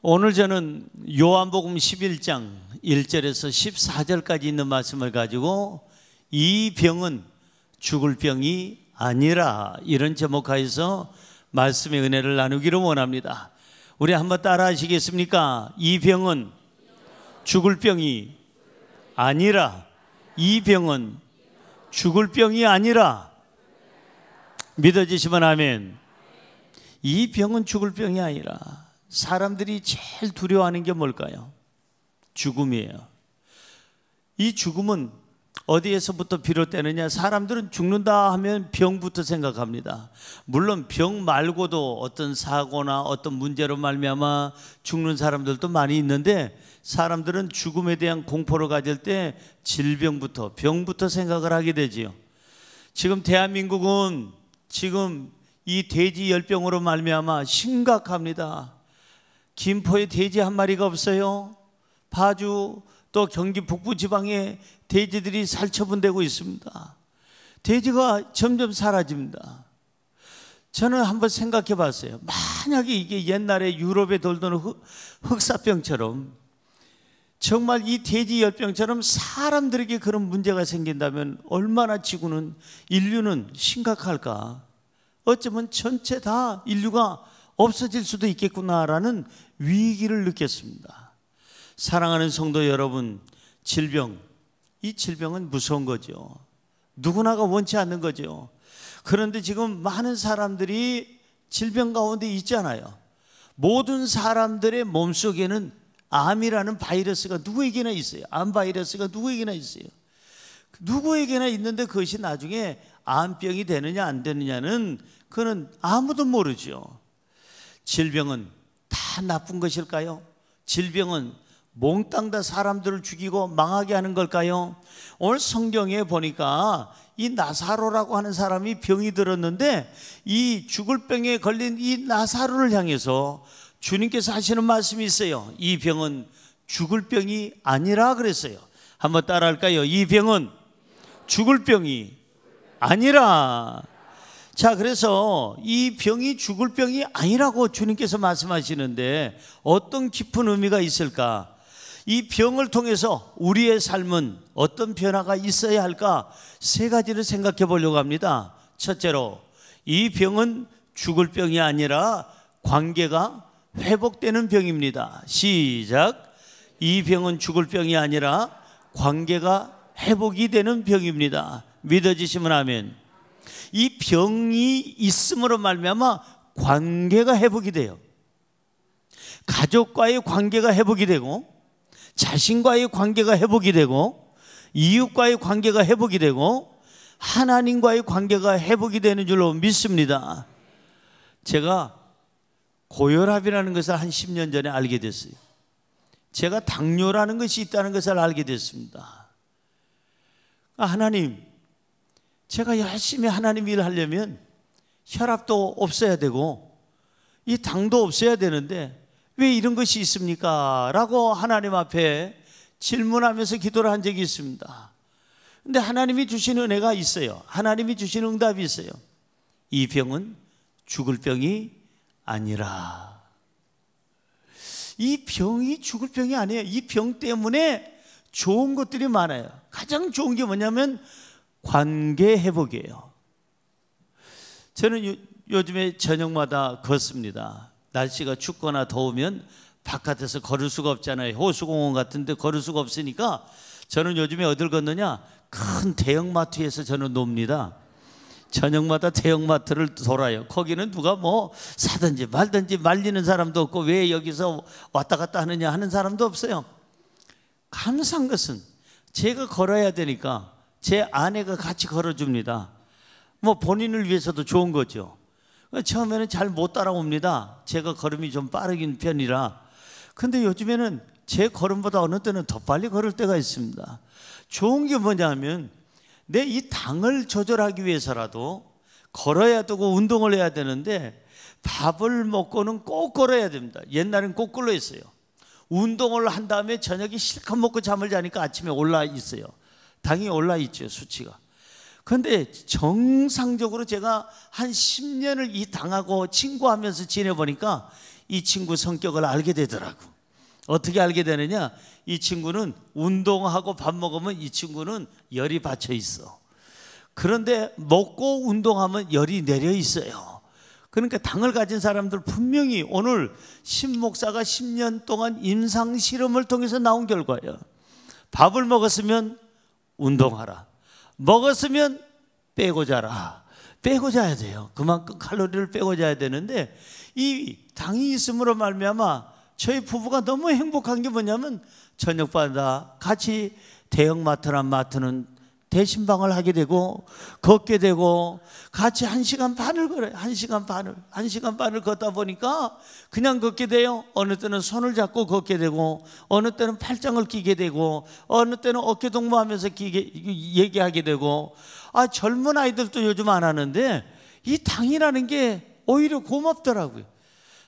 오늘 저는 요한복음 11장 1절에서 14절까지 있는 말씀을 가지고 이 병은 죽을 병이 아니라 이런 제목하에서 말씀의 은혜를 나누기를 원합니다. 우리 한번 따라 하시겠습니까? 이 병은 죽을 병이 아니라, 이 병은 죽을 병이 아니라. 믿어지시면 아멘. 이 병은 죽을 병이 아니라. 사람들이 제일 두려워하는 게 뭘까요? 죽음이에요. 이 죽음은 어디에서부터 비롯되느냐? 사람들은 죽는다 하면 병부터 생각합니다. 물론 병 말고도 어떤 사고나 어떤 문제로 말미암아 죽는 사람들도 많이 있는데, 사람들은 죽음에 대한 공포를 가질 때 질병부터, 병부터 생각을 하게 되지요. 지금 대한민국은 지금 이 돼지 열병으로 말미암아 심각합니다. 김포에 돼지 한 마리가 없어요. 파주 또 경기 북부 지방에 돼지들이 살처분되고 있습니다. 돼지가 점점 사라집니다. 저는 한번 생각해 봤어요. 만약에 이게 옛날에 유럽에 돌던 흑사병처럼 정말 이 돼지 열병처럼 사람들에게 그런 문제가 생긴다면 얼마나 지구는, 인류는 심각할까? 어쩌면 전체 다 인류가 없어질 수도 있겠구나라는 위기를 느꼈습니다. 사랑하는 성도 여러분, 질병, 이 질병은 무서운 거죠. 누구나가 원치 않는 거죠. 그런데 지금 많은 사람들이 질병 가운데 있잖아요. 모든 사람들의 몸속에는 암이라는 바이러스가 누구에게나 있어요. 암 바이러스가 누구에게나 있어요. 누구에게나 있는데 그것이 나중에 암병이 되느냐 안 되느냐는 그는 아무도 모르죠. 질병은 다 나쁜 것일까요? 질병은 몽땅 다 사람들을 죽이고 망하게 하는 걸까요? 오늘 성경에 보니까 이 나사로라고 하는 사람이 병이 들었는데, 이 죽을 병에 걸린 이 나사로를 향해서 주님께서 하시는 말씀이 있어요. 이 병은 죽을 병이 아니라 그랬어요. 한번 따라 할까요? 이 병은 죽을 병이 아니라. 자, 그래서 이 병이 죽을 병이 아니라고 주님께서 말씀하시는데 어떤 깊은 의미가 있을까? 이 병을 통해서 우리의 삶은 어떤 변화가 있어야 할까? 세 가지를 생각해 보려고 합니다. 첫째로, 이 병은 죽을 병이 아니라 관계가 회복되는 병입니다. 시작. 이 병은 죽을 병이 아니라 관계가 회복이 되는 병입니다. 믿어지시면 아멘. 이 병이 있음으로 말미암아 관계가 회복이 돼요. 가족과의 관계가 회복이 되고, 자신과의 관계가 회복이 되고, 이웃과의 관계가 회복이 되고, 하나님과의 관계가 회복이 되는 줄로 믿습니다. 제가 고혈압이라는 것을 한 10년 전에 알게 됐어요. 제가 당뇨라는 것이 있다는 것을 알게 됐습니다. 하나님, 제가 열심히 하나님 일을 하려면 혈압도 없어야 되고 이 당도 없어야 되는데 왜 이런 것이 있습니까? 라고 하나님 앞에 질문하면서 기도를 한 적이 있습니다. 근데 하나님이 주시는 은혜가 있어요. 하나님이 주시는 응답이 있어요. 이 병은 죽을 병이 아니라. 이 병이 죽을 병이 아니에요. 이 병 때문에 좋은 것들이 많아요. 가장 좋은 게 뭐냐면 관계 회복이에요. 저는 요즘에 저녁마다 걷습니다. 날씨가 춥거나 더우면 바깥에서 걸을 수가 없잖아요. 호수공원 같은 데 걸을 수가 없으니까 저는 요즘에 어딜 걷느냐? 큰 대형마트에서 저는 놉니다. 저녁마다 대형마트를 돌아요. 거기는 누가 뭐 사든지 말든지 말리는 사람도 없고 왜 여기서 왔다 갔다 하느냐 하는 사람도 없어요. 감사한 것은 제가 걸어야 되니까 제 아내가 같이 걸어줍니다. 뭐 본인을 위해서도 좋은 거죠. 처음에는 잘 못 따라옵니다. 제가 걸음이 좀 빠르긴 편이라. 근데 요즘에는 제 걸음보다 어느 때는 더 빨리 걸을 때가 있습니다. 좋은 게 뭐냐면 내 이 당을 조절하기 위해서라도 걸어야 되고 운동을 해야 되는데 밥을 먹고는 꼭 걸어야 됩니다. 옛날엔 거꾸로 했어요. 운동을 한 다음에 저녁에 실컷 먹고 잠을 자니까 아침에 올라 있어요. 당이 올라 있죠, 수치가. 그런데 정상적으로 제가 한 10년을 이 당하고 친구하면서 지내보니까 이 친구 성격을 알게 되더라고. 어떻게 알게 되느냐? 이 친구는 운동하고 밥 먹으면 이 친구는 열이 받쳐 있어. 그런데 먹고 운동하면 열이 내려 있어요. 그러니까 당을 가진 사람들 분명히 오늘 신 목사가 10년 동안 임상 실험을 통해서 나온 결과예요. 밥을 먹었으면 운동하라. 먹었으면 빼고 자라. 빼고 자야 돼요. 그만큼 칼로리를 빼고 자야 되는데 이 당이 있음으로 말미암아 저희 부부가 너무 행복한 게 뭐냐면 저녁마다 같이 대형마트나 마트는 대신방을 하게 되고 걷게 되고 같이 1시간 반을 걸어요. 1시간 반을 걷다 보니까 그냥 걷게 돼요. 어느 때는 손을 잡고 걷게 되고 어느 때는 팔짱을 끼게 되고 어느 때는 어깨 동무하면서 얘기하게 되고 젊은 아이들도 요즘 안 하는데 이 당이라는 게 오히려 고맙더라고요.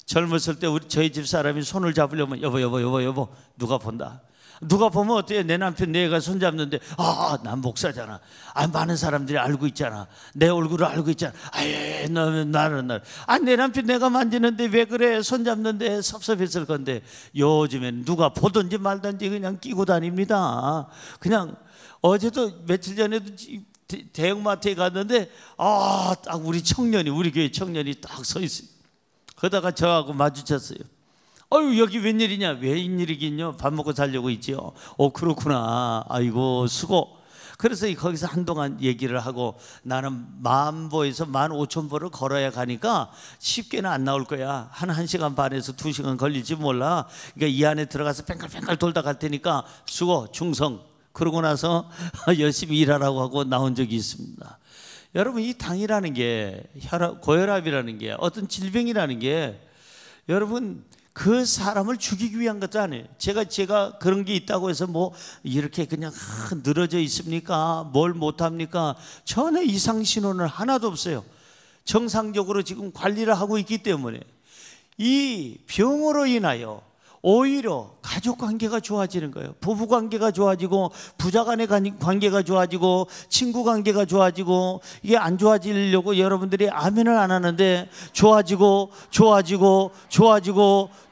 젊었을 때 저희 집 사람이 손을 잡으려면 여보 누가 본다. 누가 보면 어때요? 내 남편 내가 손 잡는데 난 목사잖아. 많은 사람들이 알고 있잖아. 내 얼굴을 알고 있잖아. 나는 내 남편 내가 만지는데 왜 그래? 손 잡는데 섭섭했을 건데 요즘엔 누가 보든지 말든지 그냥 끼고 다닙니다. 그냥 어제도 며칠 전에도 대형마트에 갔는데 딱 우리 교회 청년이 딱 서 있어요. 그러다가 저하고 마주쳤어요. 여기 웬일이냐? 웬일이긴요? 밥 먹고 살려고 있지요. 그렇구나. 아이고 수고. 그래서 거기서 한동안 얘기를 하고 나는 10,000보에서 15,000보를 걸어야 가니까 쉽게는 안 나올 거야. 한 1시간 반에서 2시간 걸릴지 몰라. 그러니까 이 안에 들어가서 뺑글뺑글 돌다 갈 테니까 수고 충성. 그러고 나서 열심히 일하라고 하고 나온 적이 있습니다. 여러분 이 당이라는 게 고혈압이라는 게 어떤 질병이라는 게 여러분 그 사람을 죽이기 위한 것도 아니에요. 제가 그런 게 있다고 해서 뭐 이렇게 그냥 늘어져 있습니까? 뭘 못합니까? 전혀 이상 신호는 하나도 없어요. 정상적으로 지금 관리를 하고 있기 때문에 이 병으로 인하여 오히려 가족 관계가 좋아지는 거예요. 부부 관계가 좋아지고 부자 간의 관계가 좋아지고 친구 관계가 좋아지고 이게 안 좋아지려고 여러분들이 아멘을 안 하는데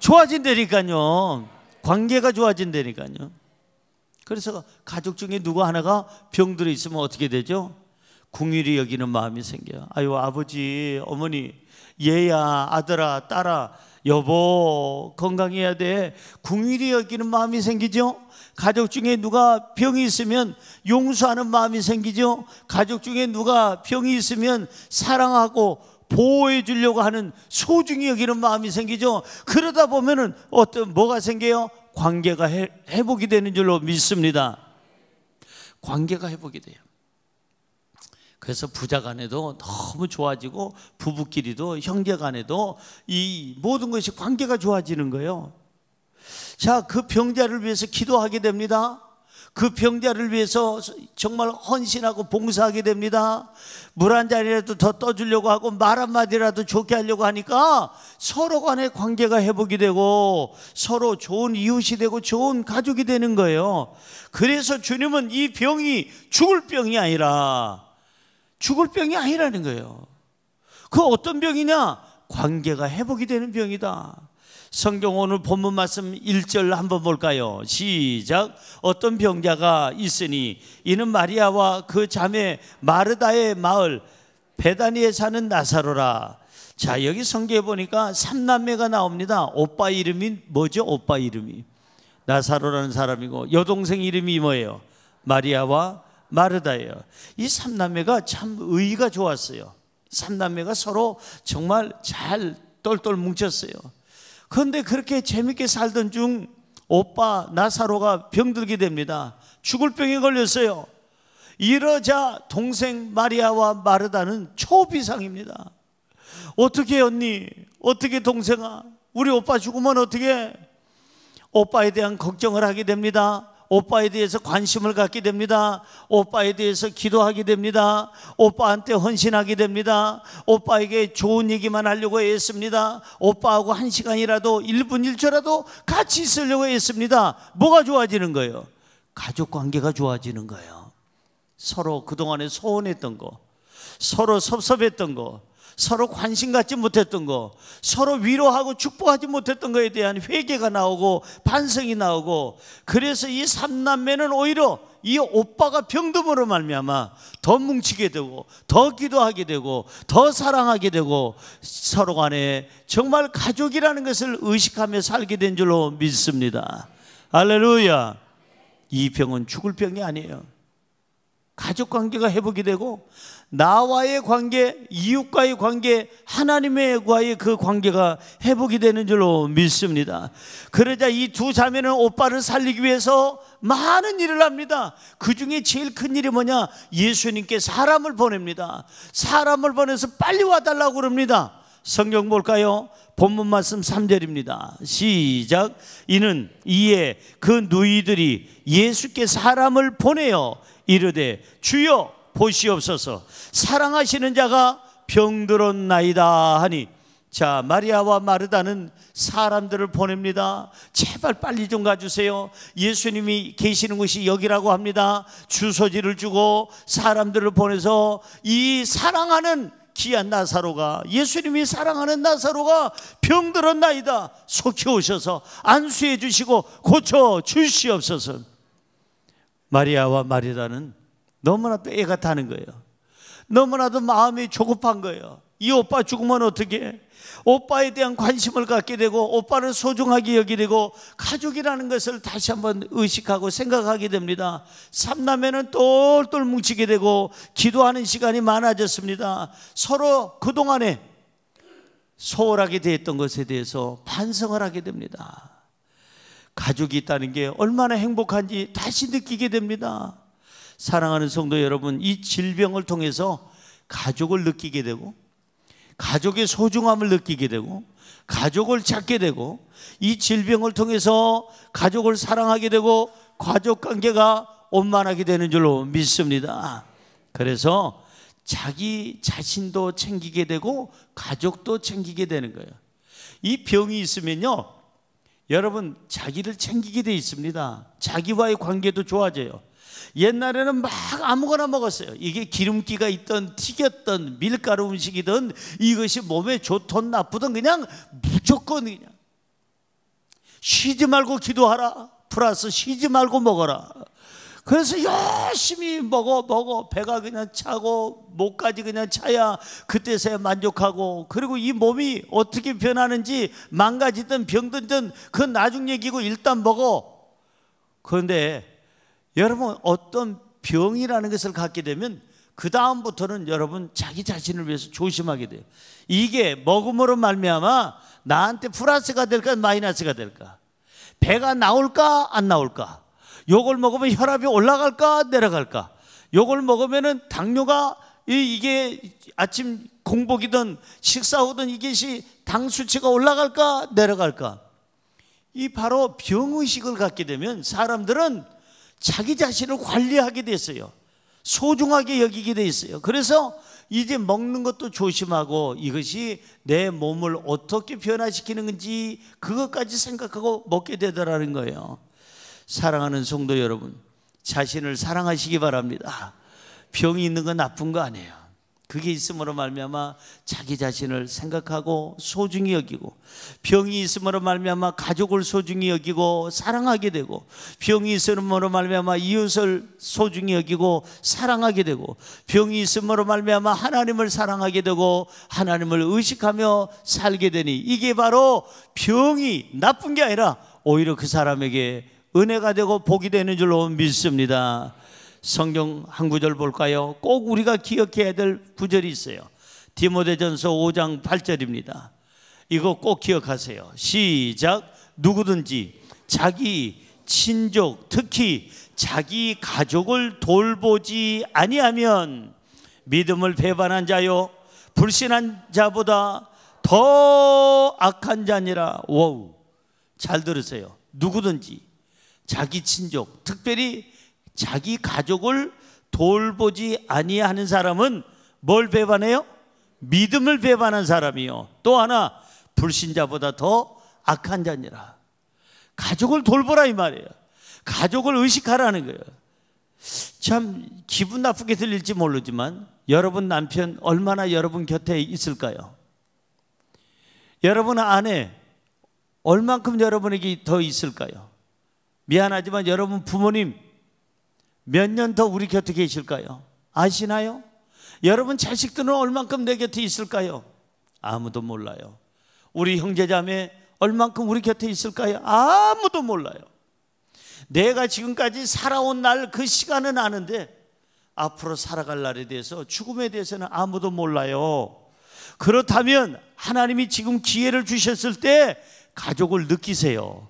좋아진다니까요. 관계가 좋아진다니까요. 그래서 가족 중에 누구 하나가 병들어 있으면 어떻게 되죠? 궁휼히 여기는 마음이 생겨요. 아버지, 어머니, 얘야, 아들아, 딸아, 여보 건강해야 돼. 궁휼히 여기는 마음이 생기죠. 가족 중에 누가 병이 있으면 용서하는 마음이 생기죠. 가족 중에 누가 병이 있으면 사랑하고 보호해 주려고 하는 소중히 여기는 마음이 생기죠. 그러다 보면은 뭐가 생겨요? 관계가 회복이 되는 줄로 믿습니다. 관계가 회복이 돼요. 그래서 부자 간에도 너무 좋아지고 부부끼리도 형제 간에도 이 모든 것이 관계가 좋아지는 거예요. 자, 그 병자를 위해서 기도하게 됩니다. 그 병자를 위해서 정말 헌신하고 봉사하게 됩니다. 물 한 잔이라도 더 떠주려고 하고 말 한마디라도 좋게 하려고 하니까 서로 간의 관계가 회복이 되고 서로 좋은 이웃이 되고 좋은 가족이 되는 거예요. 그래서 주님은 이 병이 죽을 병이 아니라는 거예요. 그 어떤 병이냐? 관계가 회복이 되는 병이다. 성경 오늘 본문 말씀 1절 한번 볼까요? 시작. 어떤 병자가 있으니 이는 마리아와 그 자매 마르다의 마을 베다니에 사는 나사로라. 자, 여기 성경에 보니까 3남매가 나옵니다. 오빠 이름이 뭐죠? 오빠 이름이 나사로라는 사람이고 여동생 이름이 뭐예요? 마리아와 마르다예요. 이 3남매가 참 의의가 좋았어요. 3남매가 서로 정말 잘 똘똘 뭉쳤어요. 그런데 그렇게 재밌게 살던 중 오빠 나사로가 병들게 됩니다. 죽을 병에 걸렸어요. 이러자 동생 마리아와 마르다는 초비상입니다. 어떻게 언니? 어떻게 동생아? 우리 오빠 죽으면 어떻게? 오빠에 대한 걱정을 하게 됩니다. 오빠에 대해서 관심을 갖게 됩니다. 오빠에 대해서 기도하게 됩니다. 오빠한테 헌신하게 됩니다. 오빠에게 좋은 얘기만 하려고 애씁니다. 오빠하고 1시간이라도 1분 1초라도 같이 있으려고 애씁니다. 뭐가 좋아지는 거예요? 가족 관계가 좋아지는 거예요. 서로 그동안에 소원했던 거, 서로 섭섭했던 거, 서로 관심 갖지 못했던 거, 서로 위로하고 축복하지 못했던 거에 대한 회개가 나오고 반성이 나오고, 그래서 이 삼남매는 오히려 이 오빠가 병듦으로 말미암아 더 뭉치게 되고 더 기도하게 되고 더 사랑하게 되고 서로 간에 정말 가족이라는 것을 의식하며 살게 된 줄로 믿습니다. 할렐루야. 이 병은 죽을 병이 아니에요. 가족 관계가 회복이 되고 나와의 관계, 이웃과의 관계, 하나님과의 그 관계가 회복이 되는 줄로 믿습니다. 그러자 이 두 자매는 오빠를 살리기 위해서 많은 일을 합니다. 그 중에 제일 큰 일이 뭐냐? 예수님께 사람을 보냅니다. 사람을 보내서 빨리 와달라고 그럽니다. 성경 볼까요? 본문 말씀 3절입니다. 시작. 이에 그 누이들이 예수께 사람을 보내어 이르되 주여 보시옵소서, 사랑하시는 자가 병들었나이다 하니. 자, 마리아와 마르다는 사람들을 보냅니다. 제발 빨리 좀 가주세요. 예수님이 계시는 곳이 여기라고 합니다. 주소지를 주고 사람들을 보내서 이 사랑하는 귀한 나사로가, 예수님이 사랑하는 나사로가 병들었나이다, 속히 오셔서 안수해 주시고 고쳐 주시옵소서. 마리아와 마르다는 너무나도 애가 타는 거예요. 너무나도 마음이 조급한 거예요. 이 오빠 죽으면 어떻게? 오빠에 대한 관심을 갖게 되고 오빠를 소중하게 여기게 되고 가족이라는 것을 다시 한번 의식하고 생각하게 됩니다. 삼남매는 똘똘 뭉치게 되고 기도하는 시간이 많아졌습니다. 서로 그동안에 소홀하게 되었던 것에 대해서 반성을 하게 됩니다. 가족이 있다는 게 얼마나 행복한지 다시 느끼게 됩니다. 사랑하는 성도 여러분, 이 질병을 통해서 가족을 느끼게 되고 가족의 소중함을 느끼게 되고 가족을 찾게 되고, 이 질병을 통해서 가족을 사랑하게 되고 가족 관계가 원만하게 되는 줄로 믿습니다. 그래서 자기 자신도 챙기게 되고 가족도 챙기게 되는 거예요. 이 병이 있으면요, 여러분 자기를 챙기게 돼 있습니다. 자기와의 관계도 좋아져요. 옛날에는 막 아무거나 먹었어요. 이게 기름기가 있던 튀겼던 밀가루 음식이든 이것이 몸에 좋든 나쁘든 그냥 무조건 그냥 쉬지 말고 기도하라, 플러스 쉬지 말고 먹어라. 그래서 열심히 먹어 배가 그냥 차고 목까지 그냥 차야 그때서야 만족하고, 그리고 이 몸이 어떻게 변하는지 망가지든 병든든 그건 나중 얘기고 일단 먹어. 그런데 여러분, 어떤 병이라는 것을 갖게 되면 그 다음부터는 여러분 자기 자신을 위해서 조심하게 돼요. 이게 먹음으로 말미암아 나한테 플러스가 될까 마이너스가 될까? 배가 나올까 안 나올까? 요걸 먹으면 혈압이 올라갈까 내려갈까? 요걸 먹으면은 당뇨가 이게 아침 공복이든 식사 후든 이것이 당 수치가 올라갈까 내려갈까? 이 바로 병의식을 갖게 되면 사람들은 자기 자신을 관리하게 됐어요. 소중하게 여기게 돼 있어요. 그래서 이제 먹는 것도 조심하고 이것이 내 몸을 어떻게 변화시키는 건지 그것까지 생각하고 먹게 되더라는 거예요. 사랑하는 성도 여러분, 자신을 사랑하시기 바랍니다. 병이 있는 건 나쁜 거 아니에요. 그게 있음으로 말미암아 자기 자신을 생각하고 소중히 여기고, 병이 있음으로 말미암아 가족을 소중히 여기고 사랑하게 되고, 병이 있음으로 말미암아 이웃을 소중히 여기고 사랑하게 되고, 병이 있음으로 말미암아 하나님을 사랑하게 되고 하나님을 의식하며 살게 되니, 이게 바로 병이 나쁜 게 아니라 오히려 그 사람에게 은혜가 되고 복이 되는 줄로 믿습니다. 성경 한 구절 볼까요? 꼭 우리가 기억해야 될 구절이 있어요. 디모데전서 5장 8절입니다. 이거 꼭 기억하세요. 시작. 누구든지 자기 친족, 특히 자기 가족을 돌보지 아니하면 믿음을 배반한 자요 불신한 자보다 더 악한 자니라. 와우, 잘 들으세요. 누구든지 자기 친족, 특별히 자기 가족을 돌보지 아니하는 사람은 뭘 배반해요? 믿음을 배반한 사람이요, 또 하나 불신자보다 더 악한 자니라. 가족을 돌보라 이 말이에요. 가족을 의식하라는 거예요. 참 기분 나쁘게 들릴지 모르지만 여러분 남편 얼마나 여러분 곁에 있을까요? 여러분 아내 얼만큼 여러분에게 더 있을까요? 미안하지만 여러분 부모님 몇 년 더 우리 곁에 계실까요? 아시나요? 여러분 자식들은 얼만큼 내 곁에 있을까요? 아무도 몰라요. 우리 형제자매 얼만큼 우리 곁에 있을까요? 아무도 몰라요. 내가 지금까지 살아온 날 그 시간은 아는데 앞으로 살아갈 날에 대해서, 죽음에 대해서는 아무도 몰라요. 그렇다면 하나님이 지금 기회를 주셨을 때 가족을 느끼세요.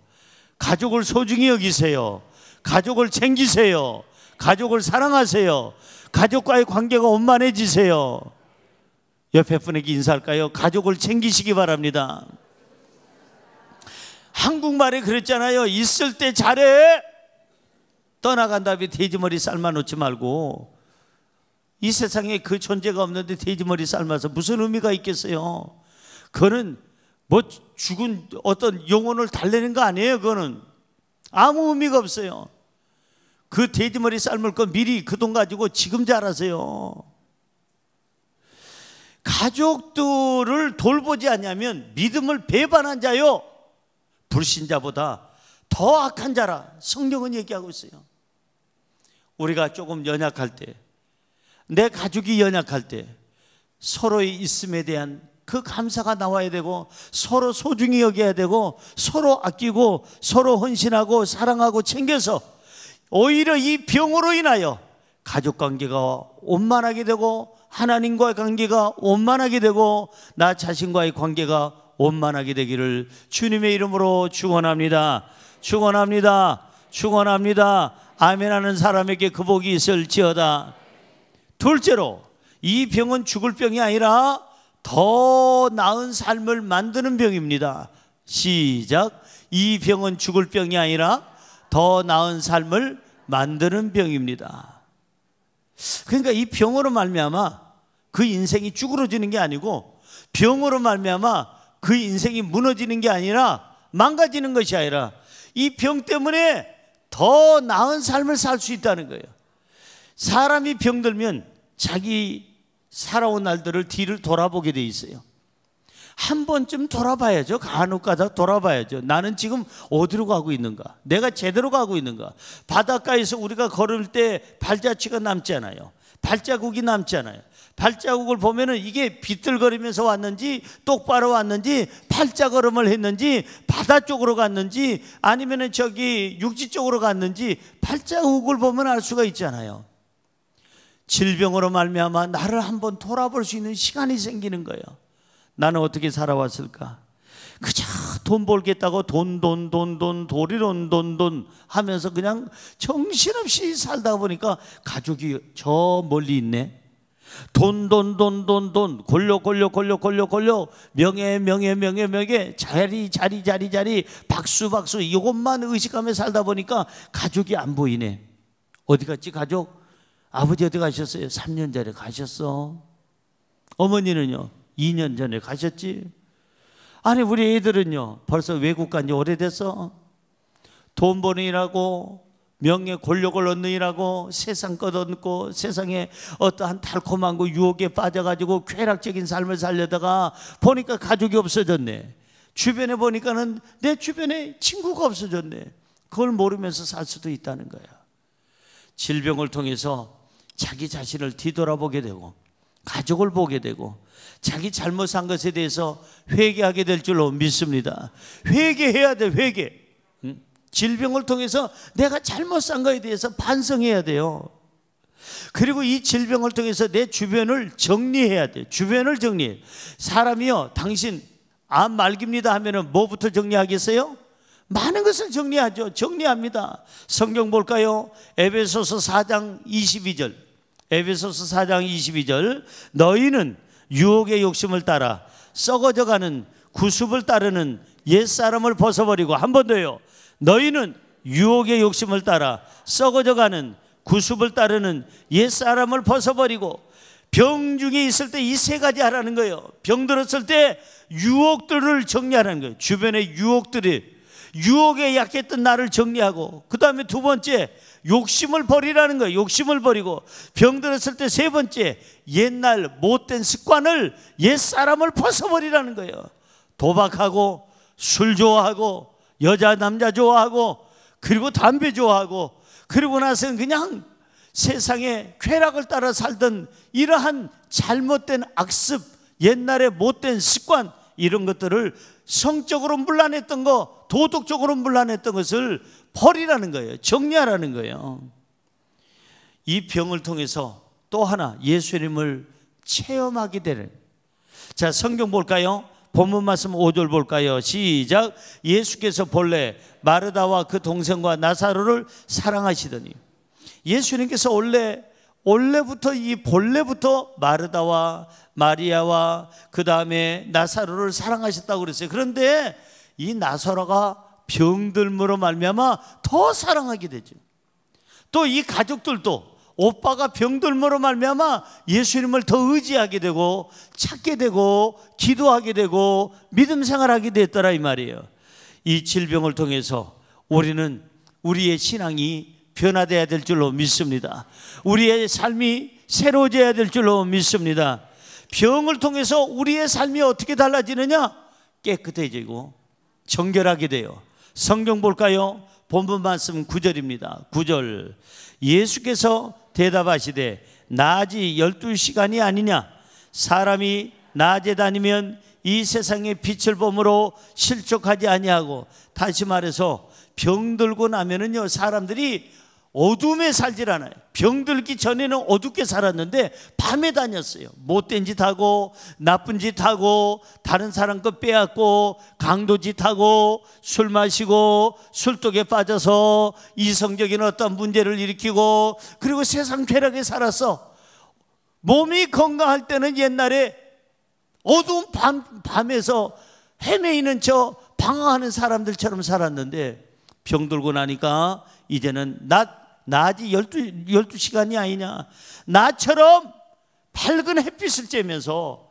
가족을 소중히 여기세요. 가족을 챙기세요. 가족을 사랑하세요. 가족과의 관계가 원만해지세요. 옆에 분에게 인사할까요? 가족을 챙기시기 바랍니다. 한국말에 그랬잖아요. 있을 때 잘해. 떠나간 다음에 돼지머리 삶아놓지 말고. 이 세상에 그 존재가 없는데 돼지머리 삶아서 무슨 의미가 있겠어요? 그거는 뭐 죽은 어떤 영혼을 달래는 거 아니에요. 그거는 아무 의미가 없어요. 그 돼지머리 삶을 거 미리 그 돈 가지고 지금 잘하세요. 가족들을 돌보지 않냐면 믿음을 배반한 자요 불신자보다 더 악한 자라 성경은 얘기하고 있어요. 우리가 조금 연약할 때, 내 가족이 연약할 때 서로의 있음에 대한 그 감사가 나와야 되고, 서로 소중히 여겨야 되고, 서로 아끼고 서로 헌신하고 사랑하고 챙겨서 오히려 이 병으로 인하여 가족관계가 원만하게 되고, 하나님과의 관계가 원만하게 되고, 나 자신과의 관계가 원만하게 되기를 주님의 이름으로 축원합니다. 축원합니다. 축원합니다. 아멘하는 사람에게 그 복이 있을지어다. 둘째로, 이 병은 죽을 병이 아니라 더 나은 삶을 만드는 병입니다. 시작. 이 병은 죽을 병이 아니라 더 나은 삶을 만드는 병입니다. 그러니까 이 병으로 말미암아 그 인생이 쭈그러지는 게 아니고, 병으로 말미암아 그 인생이 무너지는 게 아니라, 망가지는 것이 아니라 이 병 때문에 더 나은 삶을 살 수 있다는 거예요. 사람이 병들면 자기 살아온 날들을 뒤를 돌아보게 돼 있어요. 한 번쯤 돌아봐야죠. 간혹가다 돌아봐야죠. 나는 지금 어디로 가고 있는가? 내가 제대로 가고 있는가? 바닷가에서 우리가 걸을 때 발자취가 남지 않아요. 발자국이 남지 않아요. 발자국을 보면은 이게 비틀거리면서 왔는지, 똑바로 왔는지, 팔자걸음을 했는지, 바다 쪽으로 갔는지, 아니면은 저기 육지 쪽으로 갔는지 발자국을 보면 알 수가 있잖아요. 질병으로 말미암아 나를 한번 돌아볼 수 있는 시간이 생기는 거예요. 나는 어떻게 살아왔을까? 그저 돈 벌겠다고 돈 도리론 돈 하면서 그냥 정신없이 살다 보니까 가족이 저 멀리 있네. 돈 권력 명예 자리 박수 이것만 의식하며 살다 보니까 가족이 안 보이네. 어디 갔지 가족? 아버지 어디 가셨어요? 3년 전에 가셨어. 어머니는요? 2년 전에 가셨지. 아니 우리 애들은요 벌써 외국 간 지 오래됐어. 돈 버는 일하고 명예 권력을 얻는 일하고 세상 것 얻고 세상에 어떠한 달콤한 거 유혹에 빠져가지고 쾌락적인 삶을 살려다가 보니까 가족이 없어졌네. 주변에 보니까는 내 주변에 친구가 없어졌네. 그걸 모르면서 살 수도 있다는 거야. 질병을 통해서 자기 자신을 뒤돌아보게 되고, 가족을 보게 되고, 자기 잘못한 것에 대해서 회개하게 될 줄로 믿습니다. 회개해야 돼. 회개. 질병을 통해서 내가 잘못 산 것에 대해서 반성해야 돼요. 그리고 이 질병을 통해서 내 주변을 정리해야 돼. 주변을 정리해. 사람이요, 당신 암 말기입니다 하면은 뭐부터 정리하겠어요? 많은 것을 정리하죠. 정리합니다. 성경 볼까요? 에베소서 4장 22절. 에베소서 4장 22절. 너희는 유혹의 욕심을 따라 썩어져가는 구습을 따르는 옛사람을 벗어버리고, 한 번 더요. 너희는 유혹의 욕심을 따라 썩어져가는 구습을 따르는 옛사람을 벗어버리고. 병 중에 있을 때 이 세 가지 하라는 거예요. 병 들었을 때 유혹들을 정리하라는 거예요. 주변의 유혹들이, 유혹에 약했던 나를 정리하고, 그 다음에 두 번째 욕심을 버리라는 거예요. 욕심을 버리고, 병들었을 때 세 번째 옛날 못된 습관을, 옛사람을 벗어버리라는 거예요. 도박하고 술 좋아하고 여자 남자 좋아하고 그리고 담배 좋아하고, 그리고 나서는 그냥 세상의 쾌락을 따라 살던 이러한 잘못된 악습, 옛날의 못된 습관, 이런 것들을 성적으로 문란했던 거, 도덕적으로 문란했던 것을 버리라는 거예요. 정리하라는 거예요. 이 병을 통해서 또 하나 예수님을 체험하게 되는. 자, 성경 볼까요? 본문 말씀 5절 볼까요? 시작. 예수께서 본래 마르다와 그 동생과 나사로를 사랑하시더니. 예수님께서 본래부터 마르다와 마리아와 그 다음에 나사로를 사랑하셨다고 그랬어요. 그런데 이 나사로가 병들므로 말미암아 더 사랑하게 되죠. 또 이 가족들도 오빠가 병들므로 말미암아 예수님을 더 의지하게 되고 찾게 되고 기도하게 되고 믿음 생활하게 됐더라 이 말이에요. 이 질병을 통해서 우리는 우리의 신앙이 변화되어야 될 줄로 믿습니다. 우리의 삶이 새로워져야 될 줄로 믿습니다. 병을 통해서 우리의 삶이 어떻게 달라지느냐? 깨끗해지고 정결하게 돼요. 성경 볼까요? 본문 말씀 9절입니다. 9절. 예수께서 대답하시되 낮이 12시간이 아니냐? 사람이 낮에 다니면 이 세상의 빛을 보므로 실족하지 아니하고, 다시 말해서 병들고 나면은요, 사람들이 어둠에 살질 않아요. 병들기 전에는 어둡게 살았는데 밤에 다녔어요. 못된 짓 하고 나쁜 짓 하고 다른 사람 거 빼앗고 강도 짓 하고 술 마시고 술독에 빠져서 이성적인 어떤 문제를 일으키고, 그리고 세상 쾌락에 살았어. 몸이 건강할 때는 옛날에 어두운 밤에서 헤매이는 저 방황하는 사람들처럼 살았는데, 병들고 나니까 이제는 낮이 12시간이 아니냐, 나처럼 밝은 햇빛을 쬐면서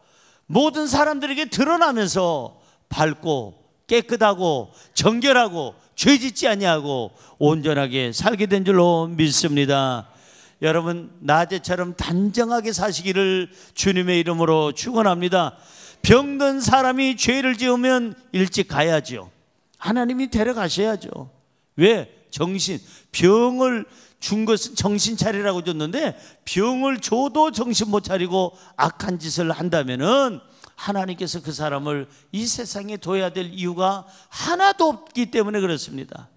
모든 사람들에게 드러나면서 밝고 깨끗하고 정결하고 죄짓지 아니하고 온전하게 살게 된 줄로 믿습니다. 여러분, 낮에처럼 단정하게 사시기를 주님의 이름으로 축원합니다. 병든 사람이 죄를 지으면 일찍 가야죠. 하나님이 데려가셔야죠. 왜? 병을 준 것은 정신 차리라고 줬는데, 병을 줘도 정신 못 차리고 악한 짓을 한다면은 하나님께서 그 사람을 이 세상에 둬야 될 이유가 하나도 없기 때문에 그렇습니다.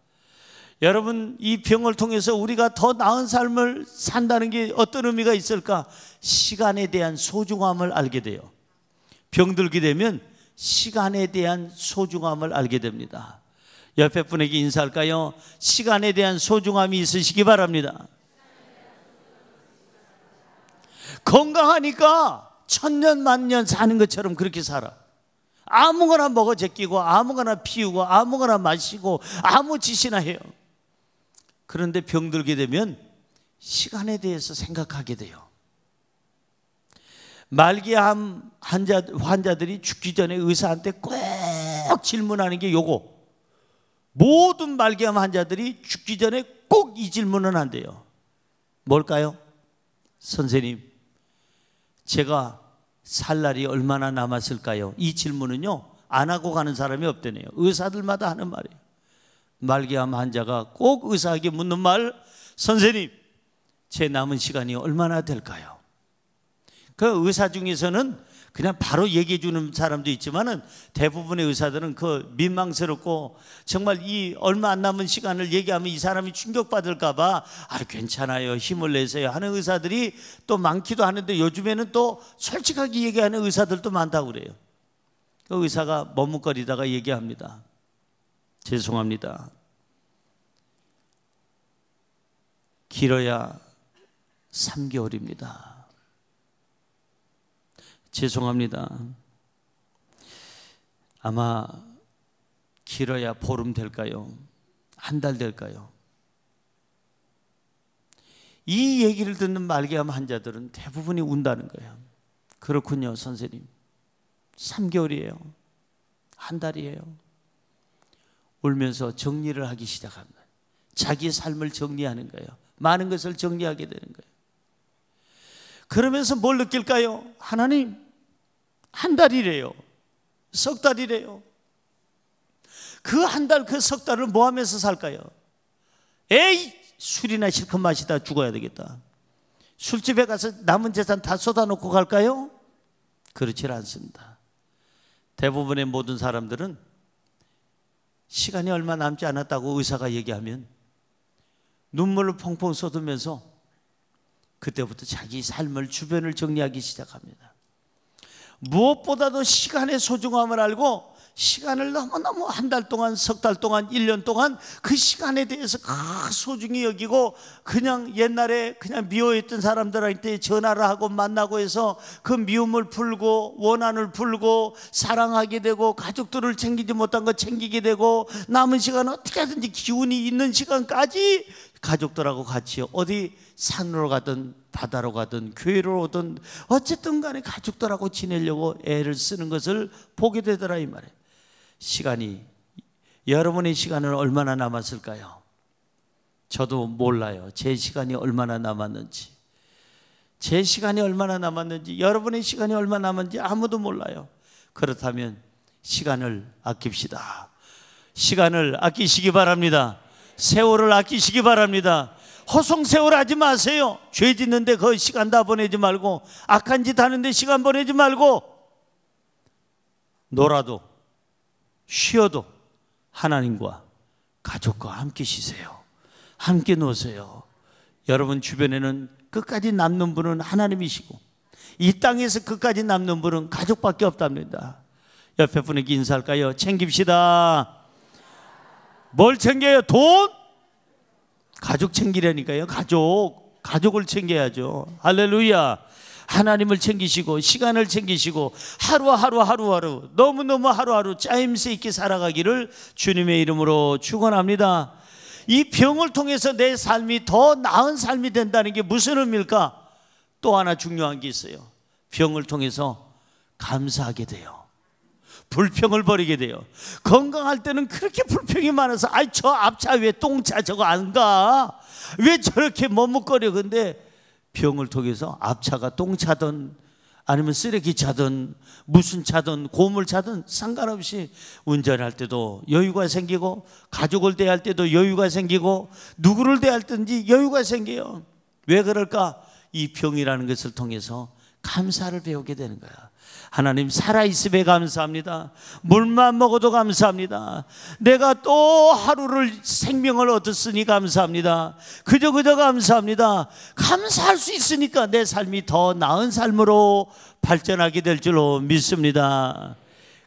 여러분, 이 병을 통해서 우리가 더 나은 삶을 산다는 게 어떤 의미가 있을까? 시간에 대한 소중함을 알게 돼요. 병들게 되면 시간에 대한 소중함을 알게 됩니다. 옆에 분에게 인사할까요? 시간에 대한 소중함이 있으시기 바랍니다. 건강하니까 천년 만년 사는 것처럼 그렇게 살아. 아무거나 먹어 제끼고 아무거나 피우고 아무거나 마시고 아무 짓이나 해요. 그런데 병들게 되면 시간에 대해서 생각하게 돼요. 말기암 환자들이 죽기 전에 의사한테 꼭 질문하는 게 요거. 모든 말기암 환자들이 죽기 전에 꼭 이 질문은 한대요. 뭘까요? 선생님, 제가 살 날이 얼마나 남았을까요? 이 질문은요, 안 하고 가는 사람이 없대네요. 의사들마다 하는 말이에요. 말기암 환자가 꼭 의사에게 묻는 말, 선생님, 제 남은 시간이 얼마나 될까요? 그 의사 중에서는 그냥 바로 얘기해 주는 사람도 있지만은 대부분의 의사들은 그 민망스럽고 정말 이 얼마 안 남은 시간을 얘기하면 이 사람이 충격받을까 봐 괜찮아요, 힘을 내세요 하는 의사들이 또 많기도 하는데, 요즘에는 또 솔직하게 얘기하는 의사들도 많다고 그래요. 그 의사가 머뭇거리다가 얘기합니다. 죄송합니다. 길어야 3개월입니다. 죄송합니다. 아마 길어야 보름 될까요? 한 달 될까요? 이 얘기를 듣는 말기암 환자들은 대부분이 운다는 거예요. 그렇군요, 선생님. 3개월이에요. 한 달이에요. 울면서 정리를 하기 시작합니다. 자기 삶을 정리하는 거예요. 많은 것을 정리하게 되는 거예요. 그러면서 뭘 느낄까요? 하나님, 한 달이래요. 석 달이래요. 그 한 달, 그 석 달을 뭐 하면서 살까요? 에이, 술이나 실컷 마시다 죽어야 되겠다. 술집에 가서 남은 재산 다 쏟아놓고 갈까요? 그렇지 않습니다. 대부분의 모든 사람들은 시간이 얼마 남지 않았다고 의사가 얘기하면 눈물을 펑펑 쏟으면서 그때부터 자기 삶을, 주변을 정리하기 시작합니다. 무엇보다도 시간의 소중함을 알고 시간을 너무너무 한 달 동안, 석 달 동안, 1년 동안 그 시간에 대해서 소중히 여기고 그냥 옛날에 그냥 미워했던 사람들한테 전화를 하고 만나고 해서 그 미움을 풀고 원한을 풀고 사랑하게 되고 가족들을 챙기지 못한 거 챙기게 되고 남은 시간 어떻게 하든지 기운이 있는 시간까지 가족들하고 같이 어디 산으로 가든 바다로 가든 교회로 오든 어쨌든 간에 가족들하고 지내려고 애를 쓰는 것을 보게 되더라 이 말이에요. 시간이, 여러분의 시간은 얼마나 남았을까요? 저도 몰라요. 제 시간이 얼마나 남았는지, 제 시간이 얼마나 남았는지, 여러분의 시간이 얼마나 남았는지 아무도 몰라요. 그렇다면 시간을 아낍시다. 시간을 아끼시기 바랍니다. 세월을 아끼시기 바랍니다. 허송세월 하지 마세요. 죄 짓는데 그 시간 다 보내지 말고, 악한 짓 하는데 시간 보내지 말고, 놀아도 쉬어도 하나님과 가족과 함께 쉬세요. 함께 노세요. 여러분 주변에는 끝까지 남는 분은 하나님이시고 이 땅에서 끝까지 남는 분은 가족밖에 없답니다. 옆에 분에게 인사할까요? 챙깁시다. 뭘 챙겨요? 돈? 가족 챙기라니까요. 가족을 챙겨야죠. 할렐루야. 하나님을 챙기시고 시간을 챙기시고 하루하루 너무너무 하루하루 짜임새 있게 살아가기를 주님의 이름으로 축원합니다. 이 병을 통해서 내 삶이 더 나은 삶이 된다는 게 무슨 의미일까? 또 하나 중요한 게 있어요. 병을 통해서 감사하게 돼요. 불평을 버리게 돼요. 건강할 때는 그렇게 불평이 많아서 아이 저 앞차 왜 똥차 저거 안 가? 왜 저렇게 머뭇거려? 근데 병을 통해서 앞차가 똥차든 아니면 쓰레기차든 무슨 차든 고물차든 상관없이 운전할 때도 여유가 생기고 가족을 대할 때도 여유가 생기고 누구를 대할 때든지 여유가 생겨요. 왜 그럴까? 이 병이라는 것을 통해서 감사를 배우게 되는 거야. 하나님 살아있음에 감사합니다. 물만 먹어도 감사합니다. 내가 또 하루를 생명을 얻었으니 감사합니다. 그저 감사합니다. 감사할 수 있으니까 내 삶이 더 나은 삶으로 발전하게 될 줄로 믿습니다.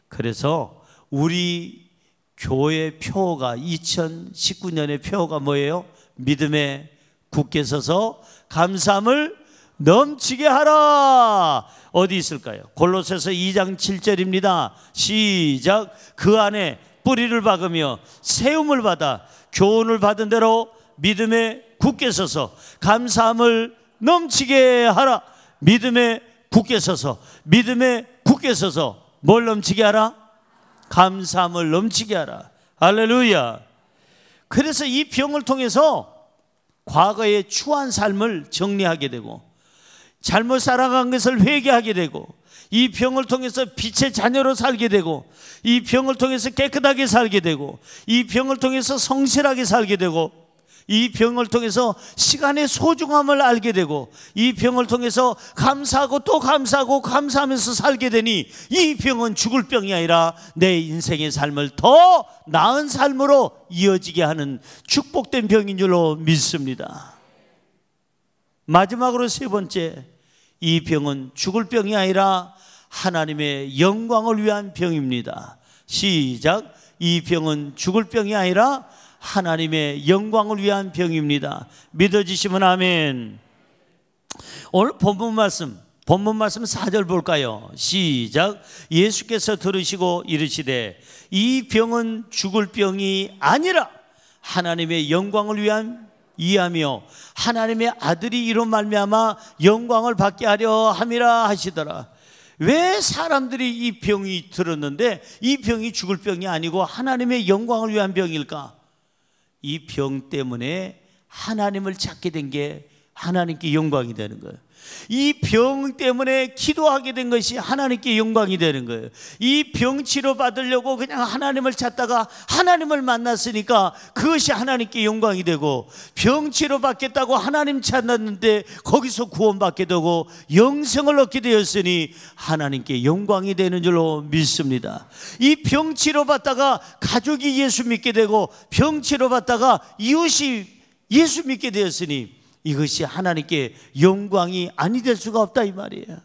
그래서 우리 교회 표어가 2019년의 표어가 뭐예요? 믿음에 굳게 서서 감사함을 넘치게 하라. 어디 있을까요? 골로새서 2장 7절입니다. 시작. 그 안에 뿌리를 박으며 세움을 받아 교훈을 받은 대로 믿음에 굳게 서서 감사함을 넘치게 하라. 믿음에 굳게 서서, 믿음에 굳게 서서 뭘 넘치게 하라? 감사함을 넘치게 하라. 할렐루야. 그래서 이 병을 통해서 과거의 추한 삶을 정리하게 되고 잘못 살아간 것을 회개하게 되고 이 병을 통해서 빛의 자녀로 살게 되고 이 병을 통해서 깨끗하게 살게 되고 이 병을 통해서 성실하게 살게 되고 이 병을 통해서 시간의 소중함을 알게 되고 이 병을 통해서 감사하고 또 감사하고 감사하면서 살게 되니 이 병은 죽을 병이 아니라 내 인생의 삶을 더 나은 삶으로 이어지게 하는 축복된 병인 줄로 믿습니다. 마지막으로 세 번째, 이 병은 죽을 병이 아니라 하나님의 영광을 위한 병입니다. 시작. 이 병은 죽을 병이 아니라 하나님의 영광을 위한 병입니다. 믿어지시면 아멘. 오늘 본문 말씀 4절 볼까요? 시작. 예수께서 들으시고 이르시되 이 병은 죽을 병이 아니라 하나님의 영광을 위한 이하며 하나님의 아들이 이로 말미암아 영광을 받게 하려 함이라 하시더라. 왜 사람들이 이 병이 들었는데 이 병이 죽을 병이 아니고 하나님의 영광을 위한 병일까? 이 병 때문에 하나님을 찾게 된 게 하나님께 영광이 되는 거예요. 이 병 때문에 기도하게 된 것이 하나님께 영광이 되는 거예요. 이 병 치료 받으려고 그냥 하나님을 찾다가 하나님을 만났으니까 그것이 하나님께 영광이 되고, 병 치료 받겠다고 하나님 찾았는데 거기서 구원받게 되고 영생을 얻게 되었으니 하나님께 영광이 되는 줄로 믿습니다. 이 병 치료 받다가 가족이 예수 믿게 되고 병 치료 받다가 이웃이 예수 믿게 되었으니 이것이 하나님께 영광이 아니 될 수가 없다 이 말이에요.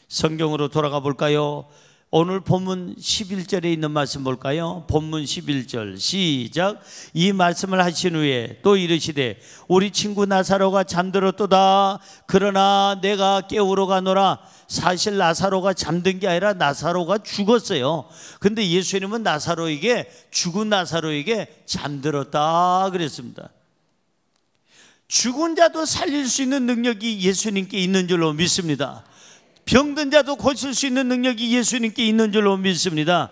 성경으로 돌아가 볼까요? 오늘 본문 11절에 있는 말씀 볼까요? 본문 11절 시작. 이 말씀을 하신 후에 또 이르시되 우리 친구 나사로가 잠들었도다. 그러나 내가 깨우러 가노라. 사실 나사로가 잠든 게 아니라 나사로가 죽었어요. 근데 예수님은 나사로에게, 죽은 나사로에게 잠들었다 그랬습니다. 죽은 자도 살릴 수 있는 능력이 예수님께 있는 줄로 믿습니다. 병든 자도 고칠 수 있는 능력이 예수님께 있는 줄로 믿습니다.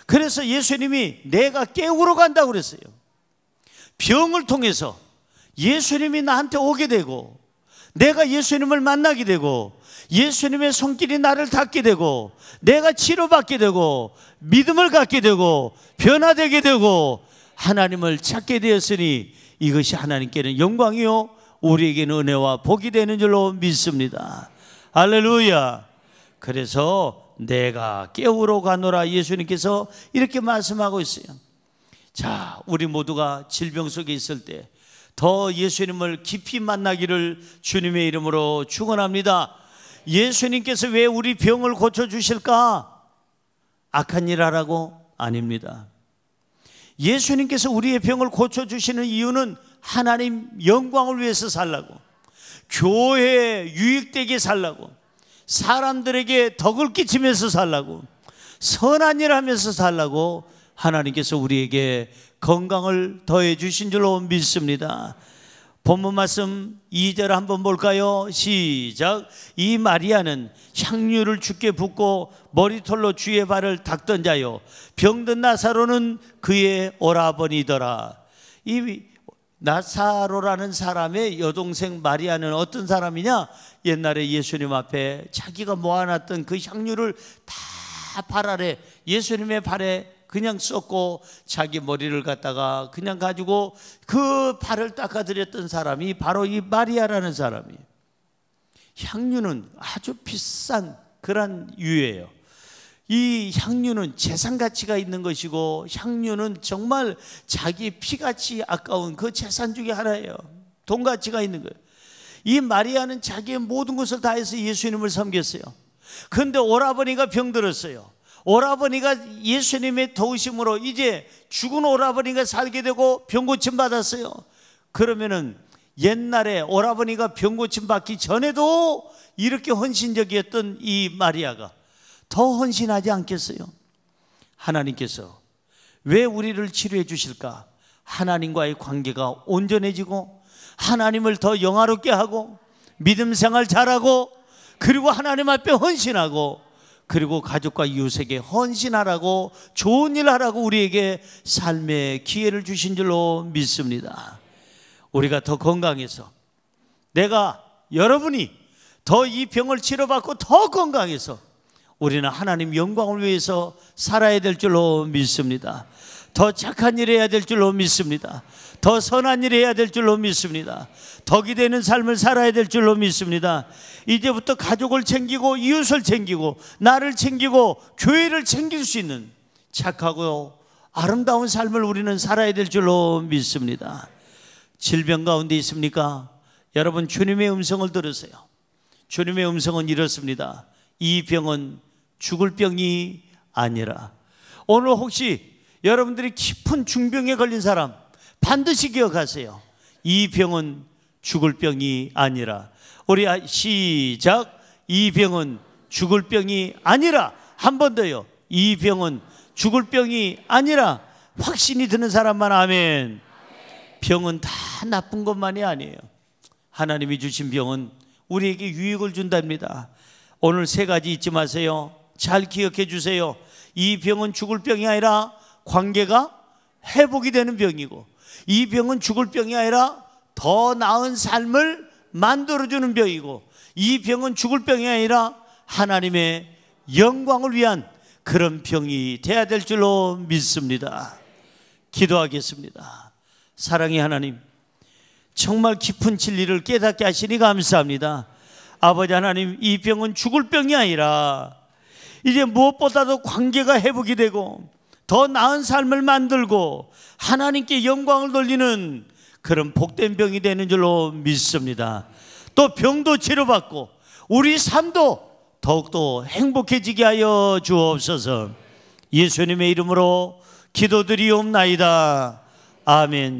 그래서 예수님이 내가 깨우러 간다고 그랬어요. 병을 통해서 예수님이 나한테 오게 되고 내가 예수님을 만나게 되고 예수님의 손길이 나를 닿게 되고 내가 치료받게 되고 믿음을 갖게 되고 변화되게 되고 하나님을 찾게 되었으니 이것이 하나님께는 영광이요 우리에게는 은혜와 복이 되는 줄로 믿습니다. 할렐루야. 그래서 내가 깨우러 가노라 예수님께서 이렇게 말씀하고 있어요. 자, 우리 모두가 질병 속에 있을 때 더 예수님을 깊이 만나기를 주님의 이름으로 축원합니다. 예수님께서 왜 우리 병을 고쳐주실까? 악한 일 하라고? 아닙니다. 예수님께서 우리의 병을 고쳐주시는 이유는 하나님 영광을 위해서 살라고, 교회에 유익되게 살라고, 사람들에게 덕을 끼치면서 살라고, 선한 일 하면서 살라고 하나님께서 우리에게 건강을 더해 주신 줄로 믿습니다. 본문 말씀 2절 한번 볼까요? 시작. 이 마리아는 향유를 주께 붓고 머리털로 주의 발을 닦던 자요 병든 나사로는 그의 오라버니더라. 이 나사로라는 사람의 여동생 마리아는 어떤 사람이냐? 옛날에 예수님 앞에 자기가 모아놨던 그 향유를 다 발 아래, 예수님의 발에 그냥 썼고 자기 머리를 갖다가 그냥 가지고 그 발을 닦아드렸던 사람이 바로 이 마리아라는 사람이에요. 향유는 아주 비싼 그런 유예요. 이 향유는 재산 가치가 있는 것이고 향유는 정말 자기 피같이 아까운 그 재산 중에 하나예요. 돈 가치가 있는 거예요. 이 마리아는 자기의 모든 것을 다해서 예수님을 섬겼어요. 그런데 오라버니가 병들었어요. 오라버니가 예수님의 도우심으로 이제 죽은 오라버니가 살게 되고 병고침 받았어요. 그러면은 옛날에 오라버니가 병고침 받기 전에도 이렇게 헌신적이었던 이 마리아가 더 헌신하지 않겠어요? 하나님께서 왜 우리를 치료해 주실까? 하나님과의 관계가 온전해지고 하나님을 더 영화롭게 하고 믿음 생활 잘하고 그리고 하나님 앞에 헌신하고 그리고 가족과 이웃에게 헌신하라고 좋은 일 하라고 우리에게 삶의 기회를 주신 줄로 믿습니다. 우리가 더 건강해서 여러분이 더 이 병을 치료받고 더 건강해서 우리는 하나님 영광을 위해서 살아야 될 줄로 믿습니다. 더 착한 일 해야 될 줄로 믿습니다. 더 선한 일 해야 될 줄로 믿습니다. 덕이 되는 삶을 살아야 될 줄로 믿습니다. 이제부터 가족을 챙기고 이웃을 챙기고 나를 챙기고 교회를 챙길 수 있는 착하고 아름다운 삶을 우리는 살아야 될 줄로 믿습니다. 질병 가운데 있습니까? 여러분, 주님의 음성을 들으세요. 주님의 음성은 이렇습니다. 이 병은 죽을 병이 아니라. 오늘 혹시 여러분들이 깊은 중병에 걸린 사람 반드시 기억하세요. 이 병은 죽을 병이 아니라. 우리 시작. 이 병은 죽을 병이 아니라. 한 번 더요. 이 병은 죽을 병이 아니라. 확신이 드는 사람만 아멘. 병은 다 나쁜 것만이 아니에요. 하나님이 주신 병은 우리에게 유익을 준답니다. 오늘 세 가지 잊지 마세요. 잘 기억해 주세요. 이 병은 죽을 병이 아니라 관계가 회복이 되는 병이고, 이 병은 죽을 병이 아니라 더 나은 삶을 만들어주는 병이고, 이 병은 죽을 병이 아니라 하나님의 영광을 위한 그런 병이 돼야 될 줄로 믿습니다. 기도하겠습니다. 사랑의 하나님, 정말 깊은 진리를 깨닫게 하시니 감사합니다. 아버지 하나님, 이 병은 죽을 병이 아니라 이제 무엇보다도 관계가 회복이 되고 더 나은 삶을 만들고 하나님께 영광을 돌리는 그런 복된 병이 되는 줄로 믿습니다. 또 병도 치료받고 우리 삶도 더욱더 행복해지게 하여 주옵소서. 예수님의 이름으로 기도드리옵나이다. 아멘.